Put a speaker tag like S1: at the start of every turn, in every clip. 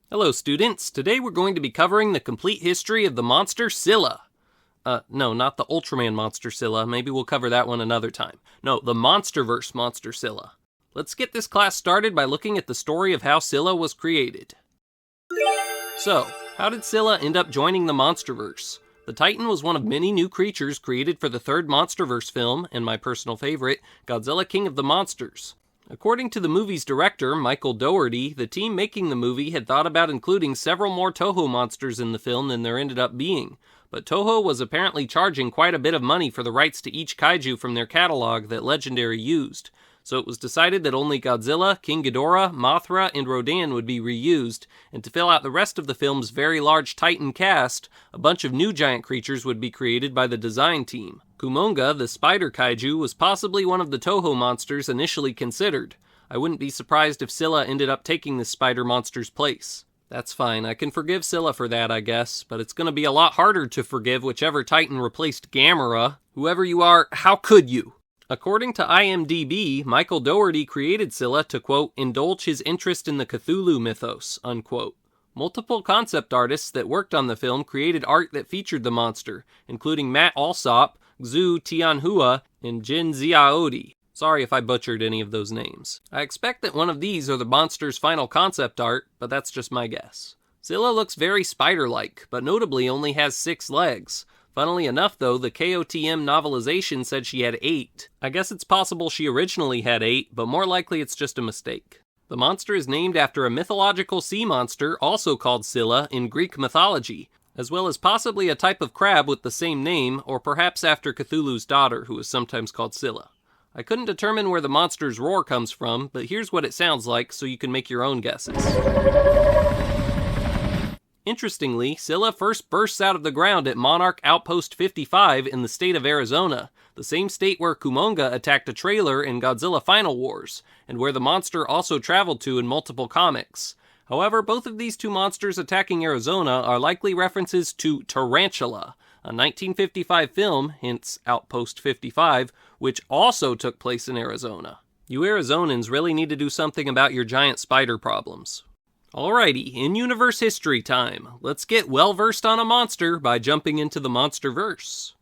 S1: Hello students, today we're going to be covering the complete history of the monster Scylla. No, not the Ultraman monster Scylla, maybe we'll cover that one another time. No, the Monsterverse monster Scylla. Let's get this class started by looking at the story of how Scylla was created. So, how did Scylla end up joining the Monsterverse? The Titan was one of many new creatures created for the third Monsterverse film, and my personal favorite, Godzilla King of the Monsters. According to the movie's director, Michael Dougherty, the team making the movie had thought about including several more Toho monsters in the film than there ended up being, but Toho was apparently charging quite a bit of money for the rights to each kaiju from their catalog that Legendary used, so it was decided that only Godzilla, King Ghidorah, Mothra, and Rodan would be reused, and to fill out the rest of the film's very large Titan cast, a bunch of new giant creatures would be created by the design team. Kumonga, the spider kaiju, was possibly one of the Toho monsters initially considered. I wouldn't be surprised if Scylla ended up taking this spider monster's place. That's fine, I can forgive Scylla for that, I guess, but it's gonna be a lot harder to forgive whichever Titan replaced Gamera. Whoever you are, how could you? According to IMDb, Michael Dougherty created Scylla to, quote, indulge his interest in the Cthulhu mythos, unquote. Multiple concept artists that worked on the film created art that featured the monster, including Matt Alsop, Xu Tianhua, and Jin Xiaodi. Sorry if I butchered any of those names. I expect that one of these are the monster's final concept art, but that's just my guess. Scylla looks very spider-like, but notably only has 6 legs. Funnily enough though, the KOTM novelization said she had 8. I guess it's possible she originally had 8, but more likely it's just a mistake. The monster is named after a mythological sea monster also called Scylla in Greek mythology, as well as possibly a type of crab with the same name, or perhaps after Cthulhu's daughter, who is sometimes called Scylla. I couldn't determine where the monster's roar comes from, but here's what it sounds like so you can make your own guesses. Interestingly, Scylla first bursts out of the ground at Monarch Outpost 55 in the state of Arizona, the same state where Kumonga attacked a trailer in Godzilla Final Wars, and where the monster also traveled to in multiple comics. However, both of these two monsters attacking Arizona are likely references to Tarantula, a 1955 film, hence Outpost 55, which also took place in Arizona. You Arizonans really need to do something about your giant spider problems. Alrighty, in-universe history time. Let's get well-versed on a monster by jumping into the Monsterverse.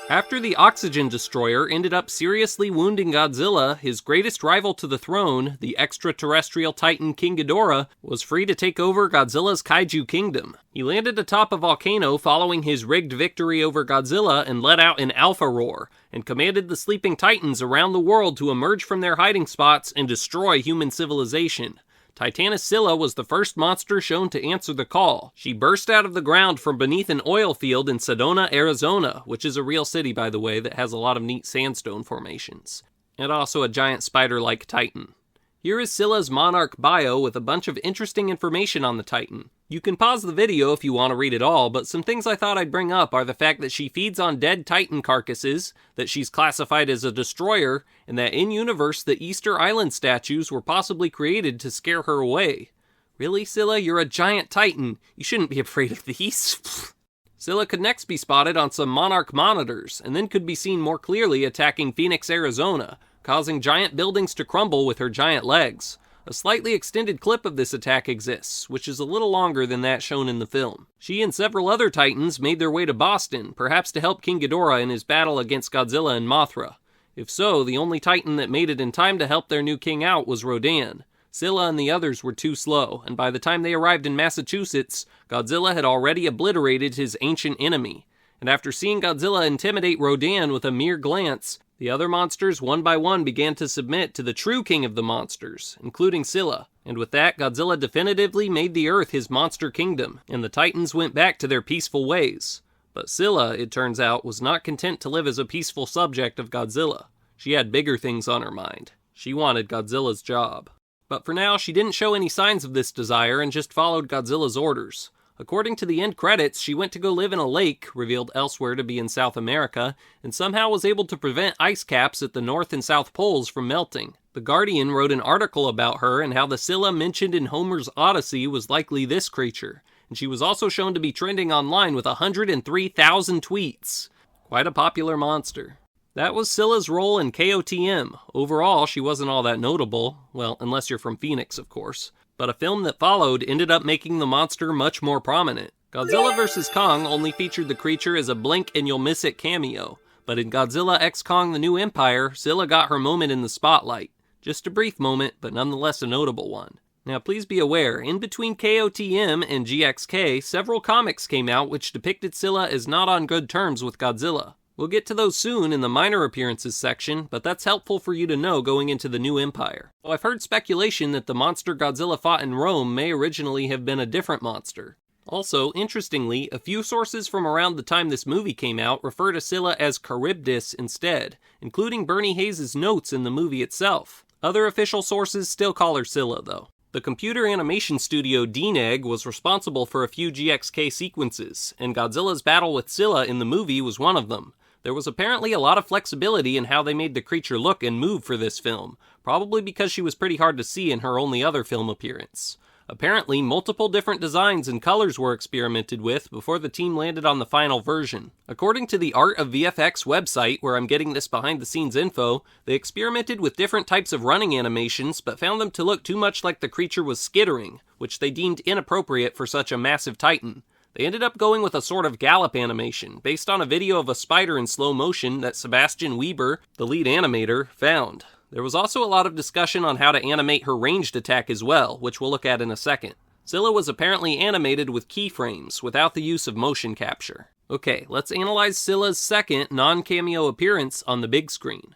S1: After the Oxygen Destroyer ended up seriously wounding Godzilla, his greatest rival to the throne, the extraterrestrial titan King Ghidorah, was free to take over Godzilla's kaiju kingdom. He landed atop a volcano following his rigged victory over Godzilla and let out an alpha roar, and commanded the sleeping titans around the world to emerge from their hiding spots and destroy human civilization. Titanus Scylla was the first monster shown to answer the call. She burst out of the ground from beneath an oil field in Sedona, Arizona, which is a real city, by the way, that has a lot of neat sandstone formations. And also a giant spider-like titan. Here is Scylla's Monarch bio with a bunch of interesting information on the Titan. You can pause the video if you want to read it all, but some things I thought I'd bring up are the fact that she feeds on dead Titan carcasses, that she's classified as a destroyer, and that in-universe the Easter Island statues were possibly created to scare her away. Really, Scylla? You're a giant Titan. You shouldn't be afraid of these. Scylla could next be spotted on some Monarch monitors, and then could be seen more clearly attacking Phoenix, Arizona, causing giant buildings to crumble with her giant legs. A slightly extended clip of this attack exists, which is a little longer than that shown in the film. She and several other Titans made their way to Boston, perhaps to help King Ghidorah in his battle against Godzilla and Mothra. If so, the only Titan that made it in time to help their new king out was Rodan. Scylla and the others were too slow, and by the time they arrived in Massachusetts, Godzilla had already obliterated his ancient enemy. And after seeing Godzilla intimidate Rodan with a mere glance, the other monsters one by one began to submit to the true king of the monsters, including Scylla. And with that, Godzilla definitively made the Earth his monster kingdom, and the Titans went back to their peaceful ways. But Scylla, it turns out, was not content to live as a peaceful subject of Godzilla. She had bigger things on her mind. She wanted Godzilla's job. But for now, she didn't show any signs of this desire and just followed Godzilla's orders. According to the end credits, she went to go live in a lake, revealed elsewhere to be in South America, and somehow was able to prevent ice caps at the North and South Poles from melting. The Guardian wrote an article about her and how the Scylla mentioned in Homer's Odyssey was likely this creature, and she was also shown to be trending online with 103,000 tweets. Quite a popular monster. That was Scylla's role in KOTM. Overall, she wasn't all that notable, well, unless you're from Phoenix, of course. but a film that followed ended up making the monster much more prominent. Godzilla vs. Kong only featured the creature as a blink and you'll miss it cameo, but in Godzilla x Kong the New Empire, Scylla got her moment in the spotlight. Just a brief moment, but nonetheless a notable one. Now please be aware, in between KOTM and GXK, several comics came out which depicted Scylla as not on good terms with Godzilla. We'll get to those soon in the minor appearances section, but that's helpful for you to know going into the New Empire. Well, I've heard speculation that the monster Godzilla fought in Rome may originally have been a different monster. Also, interestingly, a few sources from around the time this movie came out refer to Scylla as Charybdis instead, including Bernie Hayes' notes in the movie itself. Other official sources still call her Scylla, though. The computer animation studio DNEG was responsible for a few GXK sequences, and Godzilla's battle with Scylla in the movie was one of them. There was apparently a lot of flexibility in how they made the creature look and move for this film, probably because she was pretty hard to see in her only other film appearance. Apparently, multiple different designs and colors were experimented with before the team landed on the final version. According to the Art of VFX website, where I'm getting this behind-the-scenes info, they experimented with different types of running animations, but found them to look too much like the creature was skittering, which they deemed inappropriate for such a massive titan. They ended up going with a sort of gallop animation, based on a video of a spider in slow motion that Sebastian Weber, the lead animator, found. There was also a lot of discussion on how to animate her ranged attack as well, which we'll look at in a second. Scylla was apparently animated with keyframes, without the use of motion capture. Okay, let's analyze Scylla's second non-cameo appearance on the big screen.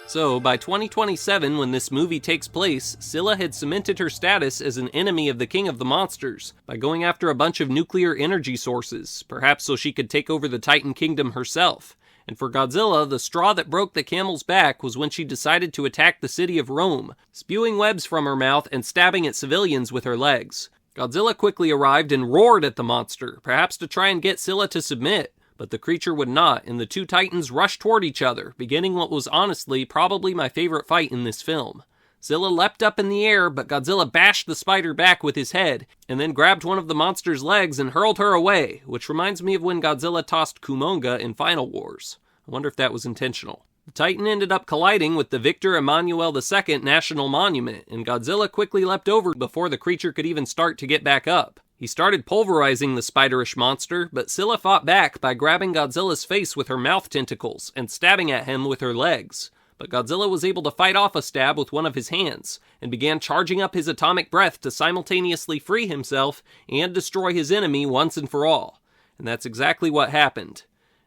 S1: So, by 2027, when this movie takes place, Scylla had cemented her status as an enemy of the King of the Monsters by going after a bunch of nuclear energy sources, perhaps so she could take over the Titan Kingdom herself. And for Godzilla, the straw that broke the camel's back was when she decided to attack the city of Rome, spewing webs from her mouth and stabbing at civilians with her legs. Godzilla quickly arrived and roared at the monster, perhaps to try and get Scylla to submit, but the creature would not, and the two titans rushed toward each other, beginning what was honestly probably my favorite fight in this film. Scylla leapt up in the air, but Godzilla bashed the spider back with his head, and then grabbed one of the monster's legs and hurled her away, which reminds me of when Godzilla tossed Kumonga in Final Wars. I wonder if that was intentional. The Titan ended up colliding with the Victor Emmanuel II National Monument, and Godzilla quickly leapt over before the creature could even start to get back up. He started pulverizing the spiderish monster, but Scylla fought back by grabbing Godzilla's face with her mouth tentacles and stabbing at him with her legs. But Godzilla was able to fight off a stab with one of his hands, and began charging up his atomic breath to simultaneously free himself and destroy his enemy once and for all. And that's exactly what happened.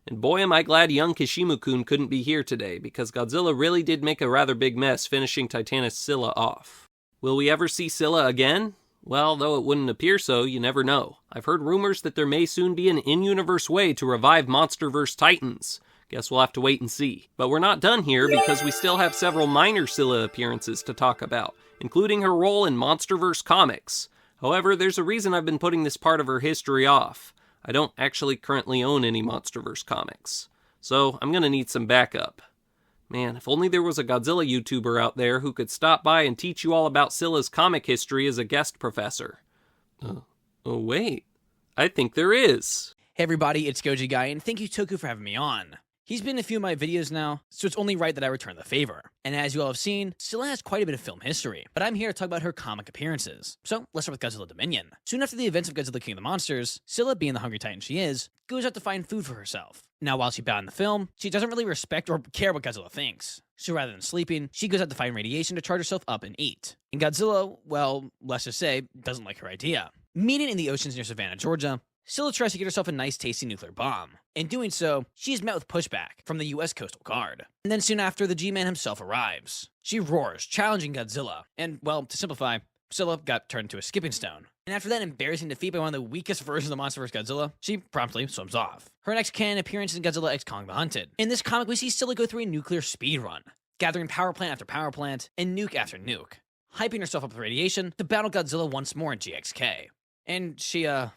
S1: And boy am I glad young Kishimu-kun couldn't be here today, because Godzilla really did make a rather big mess finishing Titanus Scylla off. Will we ever see Scylla again? Well, though it wouldn't appear so, you never know. I've heard rumors that there may soon be an in-universe way to revive Monsterverse Titans. Guess we'll have to wait and see. But we're not done here, because we still have several minor Scylla appearances to talk about, including her role in Monsterverse comics. However, there's a reason I've been putting this part of her history off. I don't actually currently own any Monsterverse comics, so I'm gonna need some backup. Man, if only there was a Godzilla YouTuber out there who could stop by and teach you all about Scylla's comic history as a guest professor. Oh wait, I think there is.
S2: Hey everybody, it's Goji Guy, and thank you Toku for having me on. He's been in a few of my videos now, so it's only right that I return the favor. And as you all have seen, Scylla has quite a bit of film history, but I'm here to talk about her comic appearances. So let's start with Godzilla Dominion. Soon after the events of Godzilla King of the Monsters, Scylla, being the hungry titan she is, goes out to find food for herself. Now while she's bound in the film, she doesn't really respect or care what Godzilla thinks. So rather than sleeping, she goes out to find radiation to charge herself up and eat. And Godzilla, well, let's just say, doesn't like her idea. Meeting in the oceans near Savannah, Georgia, Scylla tries to get herself a nice tasty nuclear bomb. In doing so, she is met with pushback from the US Coastal Guard. And then soon after, the G-Man himself arrives. She roars, challenging Godzilla. And, well, to simplify, Scylla got turned into a skipping stone. And after that embarrassing defeat by one of the weakest versions of the Monsterverse Godzilla, she promptly swims off. Her next canon appearance is in Godzilla x Kong the Hunted. In this comic, we see Scylla go through a nuclear speed run, gathering power plant after power plant, and nuke after nuke, hyping herself up with radiation to battle Godzilla once more in GXK. And she, well,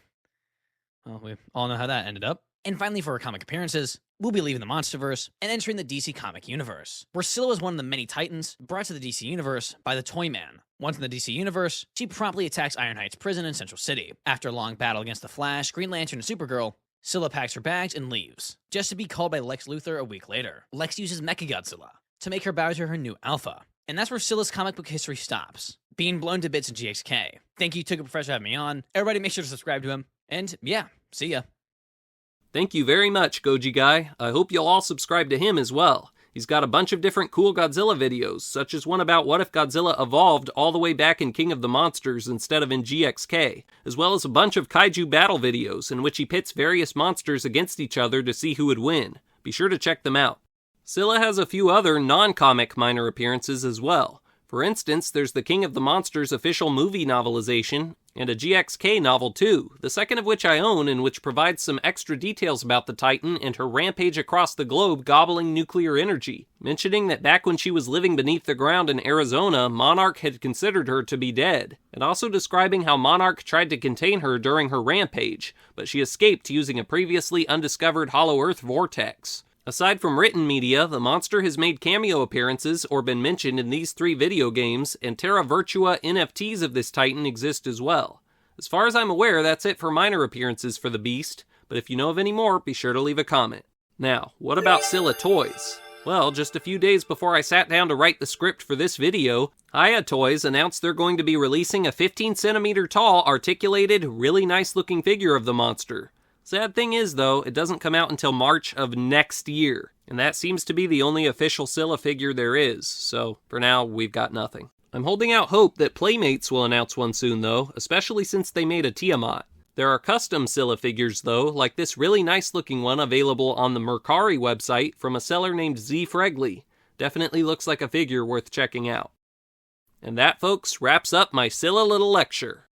S2: we all know how that ended up. And finally, for her comic appearances, we'll be leaving the Monsterverse and entering the DC comic universe, where Scylla was one of the many titans brought to the DC universe by the Toyman. Once in the DC universe, she promptly attacks Ironhide's prison in Central City. After a long battle against the Flash, Green Lantern, and Supergirl, Scylla packs her bags and leaves, just to be called by Lex Luthor a week later. Lex uses Mechagodzilla to make her bow to her new alpha. And that's where Scylla's comic book history stops, being blown to bits in GXK. Thank you, Toku Professor, for having me on. Everybody make sure to subscribe to him. And yeah, see ya.
S1: Thank you very much, Goji Guy. I hope you'll all subscribe to him as well. He's got a bunch of different cool Godzilla videos, such as one about what if Godzilla evolved all the way back in King of the Monsters instead of in GXK, as well as a bunch of kaiju battle videos in which he pits various monsters against each other to see who would win. Be sure to check them out. Scylla has a few other non-comic minor appearances as well. For instance, there's the King of the Monsters official movie novelization, and a GXK novel too, the second of which I own and which provides some extra details about the Titan and her rampage across the globe gobbling nuclear energy, mentioning that back when she was living beneath the ground in Arizona, Monarch had considered her to be dead, and also describing how Monarch tried to contain her during her rampage, but she escaped using a previously undiscovered Hollow Earth vortex. Aside from written media, the monster has made cameo appearances or been mentioned in these 3 video games, and Terra Virtua NFTs of this Titan exist as well. As far as I'm aware, that's it for minor appearances for the beast, but if you know of any more, be sure to leave a comment. Now, what about Scylla toys? Well, just a few days before I sat down to write the script for this video, Hiya Toys announced they're going to be releasing a 15 centimeter tall, articulated, really nice looking figure of the monster. Sad thing is, though, it doesn't come out until March of next year, and that seems to be the only official Scylla figure there is, so for now, we've got nothing. I'm holding out hope that Playmates will announce one soon, though, especially since they made a Tiamat. There are custom Scylla figures, though, like this really nice-looking one available on the Mercari website from a seller named Z Fregley. Definitely looks like a figure worth checking out. And that, folks, wraps up my Scylla little lecture.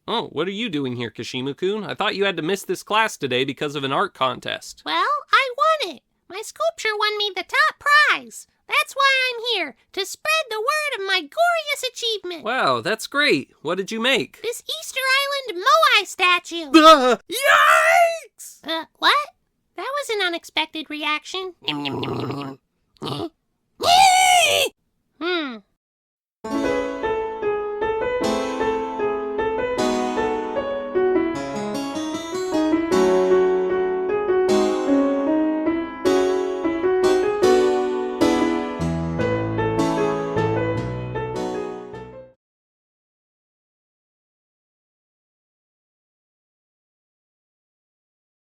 S1: Oh, what are you doing here, Kashimu-kun? I thought you had to miss this class today because of an art contest.
S3: Well, I won it. My sculpture won me the top prize. That's why I'm here, to spread the word of my glorious achievement.
S1: Wow, that's great. What did you make?
S3: This Easter Island Moai statue.
S1: Yikes!
S3: What? That was an unexpected reaction.